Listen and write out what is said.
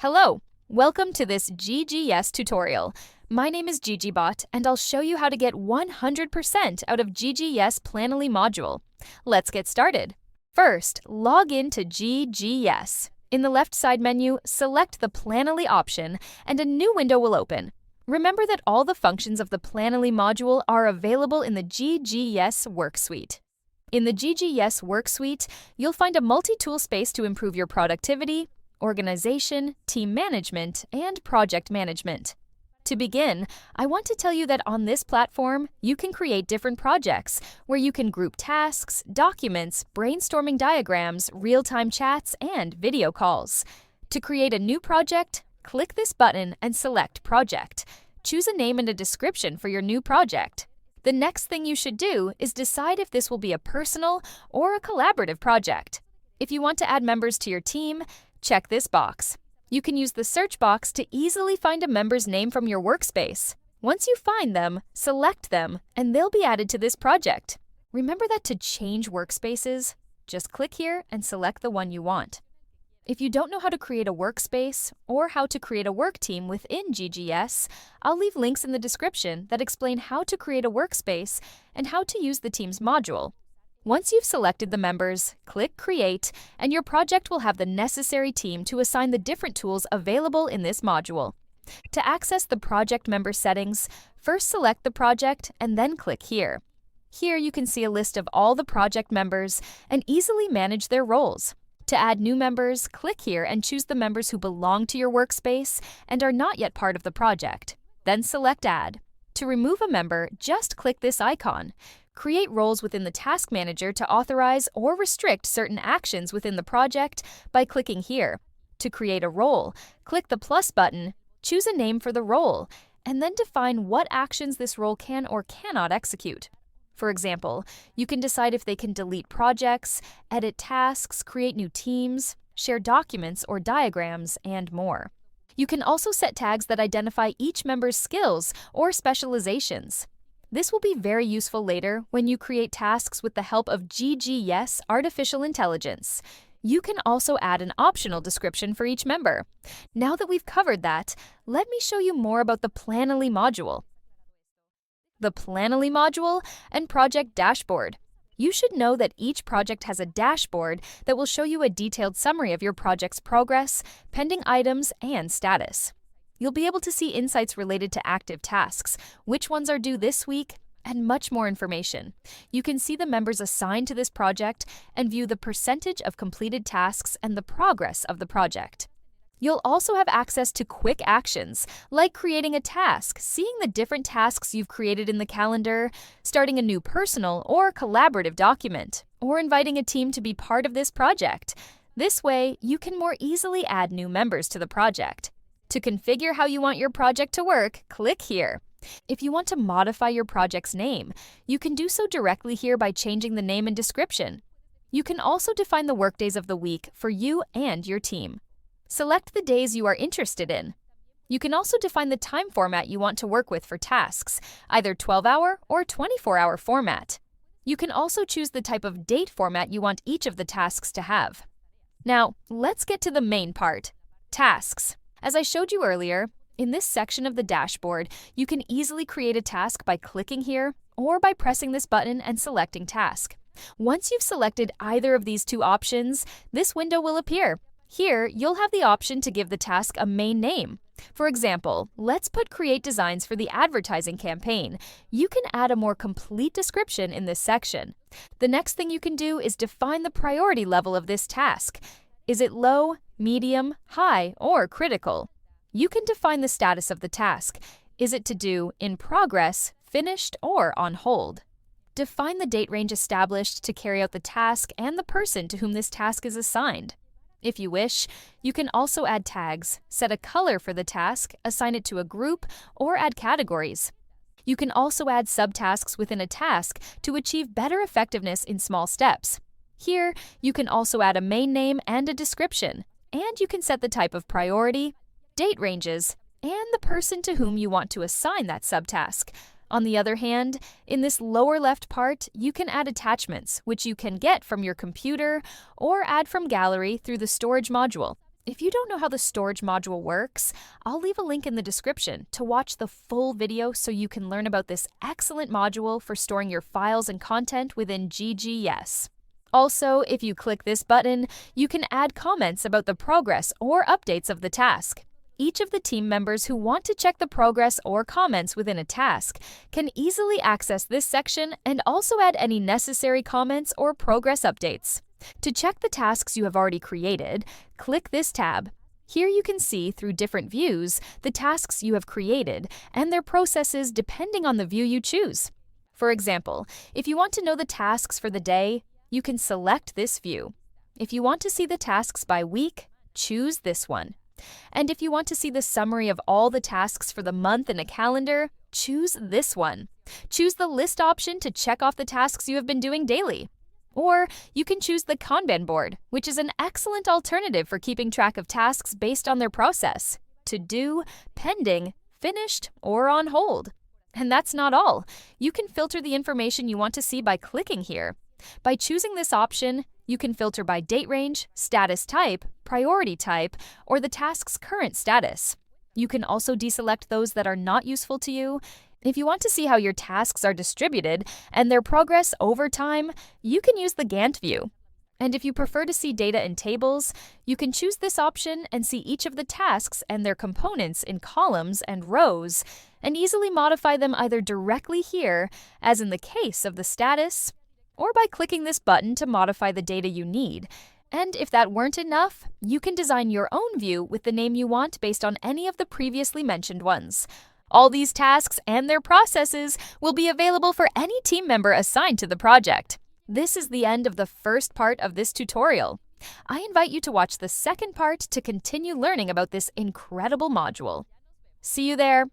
Hello, welcome to this GGS tutorial. My name is GGBot, and I'll show you how to get 100% out of GGS Planily module. Let's get started. First, log in to GGS. In the left side menu, select the Planily option, and a new window will open. Remember that all the functions of the Planily module are available in the GGS Worksuite. In the GGS Worksuite, you'll find a multi-tool space to improve your productivity, organization, team management, and project management. To begin, I want to tell you that on this platform, you can create different projects where you can group tasks, documents, brainstorming diagrams, real-time chats, and video calls. To create a new project, click this button and select Project. Choose a name and a description for your new project. The next thing you should do is decide if this will be a personal or a collaborative project. If you want to add members to your team, check this box. You can use the search box to easily find a member's name from your workspace. Once you find them, select them, and they'll be added to this project. Remember that to change workspaces, just click here and select the one you want. If you don't know how to create a workspace or how to create a work team within GGS, I'll leave links in the description that explain how to create a workspace and how to use the Teams module. Once you've selected the members, click Create, and your project will have the necessary team to assign the different tools available in this module. To access the project member settings, first select the project and then click here. Here you can see a list of all the project members and easily manage their roles. To add new members, click here and choose the members who belong to your workspace and are not yet part of the project. Then select Add. To remove a member, just click this icon. Create roles within the Task Manager to authorize or restrict certain actions within the project by clicking here. To create a role, click the plus button, choose a name for the role, and then define what actions this role can or cannot execute. For example, you can decide if they can delete projects, edit tasks, create new teams, share documents or diagrams, and more. You can also set tags that identify each member's skills or specializations. This will be very useful later when you create tasks with the help of GGS Artificial Intelligence. You can also add an optional description for each member. Now that we've covered that, let me show you more about the Planily module. The Planily module and Project Dashboard. You should know that each project has a dashboard that will show you a detailed summary of your project's progress, pending items, and status. You'll be able to see insights related to active tasks, which ones are due this week, and much more information. You can see the members assigned to this project and view the percentage of completed tasks and the progress of the project. You'll also have access to quick actions, like creating a task, seeing the different tasks you've created in the calendar, starting a new personal or collaborative document, or inviting a team to be part of this project. This way, you can more easily add new members to the project. To configure how you want your project to work, click here. If you want to modify your project's name, you can do so directly here by changing the name and description. You can also define the workdays of the week for you and your team. Select the days you are interested in. You can also define the time format you want to work with for tasks, either 12-hour or 24-hour format. You can also choose the type of date format you want each of the tasks to have. Now, let's get to the main part, tasks. As I showed you earlier, in this section of the dashboard, you can easily create a task by clicking here or by pressing this button and selecting Task. Once you've selected either of these two options, this window will appear. Here, you'll have the option to give the task a main name. For example, let's put Create Designs for the advertising campaign. You can add a more complete description in this section. The next thing you can do is define the priority level of this task. Is it low, medium, high, or critical? You can define the status of the task. Is it to do in progress, finished, or on hold? Define the date range established to carry out the task and the person to whom this task is assigned. If you wish, you can also add tags, set a color for the task, assign it to a group, or add categories. You can also add subtasks within a task to achieve better effectiveness in small steps. Here, you can also add a main name and a description, and you can set the type of priority, date ranges, and the person to whom you want to assign that subtask. On the other hand, in this lower left part, you can add attachments, which you can get from your computer or add from Gallery through the storage module. If you don't know how the storage module works, I'll leave a link in the description to watch the full video so you can learn about this excellent module for storing your files and content within GGS. Also, if you click this button, you can add comments about the progress or updates of the task. Each of the team members who want to check the progress or comments within a task can easily access this section and also add any necessary comments or progress updates. To check the tasks you have already created, click this tab. Here you can see through different views the tasks you have created and their processes depending on the view you choose. For example, if you want to know the tasks for the day, you can select this view. If you want to see the tasks by week, choose this one. And if you want to see the summary of all the tasks for the month in a calendar, choose this one. Choose the list option to check off the tasks you have been doing daily. Or you can choose the Kanban board, which is an excellent alternative for keeping track of tasks based on their process: to do, pending, finished, or on hold. And that's not all. You can filter the information you want to see by clicking here. By choosing this option, you can filter by date range, status type, priority type, or the task's current status. You can also deselect those that are not useful to you. If you want to see how your tasks are distributed and their progress over time, you can use the Gantt view. And if you prefer to see data in tables, you can choose this option and see each of the tasks and their components in columns and rows, and easily modify them either directly here, as in the case of the status, or by clicking this button to modify the data you need. And if that weren't enough, you can design your own view with the name you want based on any of the previously mentioned ones. All these tasks and their processes will be available for any team member assigned to the project. This is the end of the first part of this tutorial. I invite you to watch the second part to continue learning about this incredible module. See you there!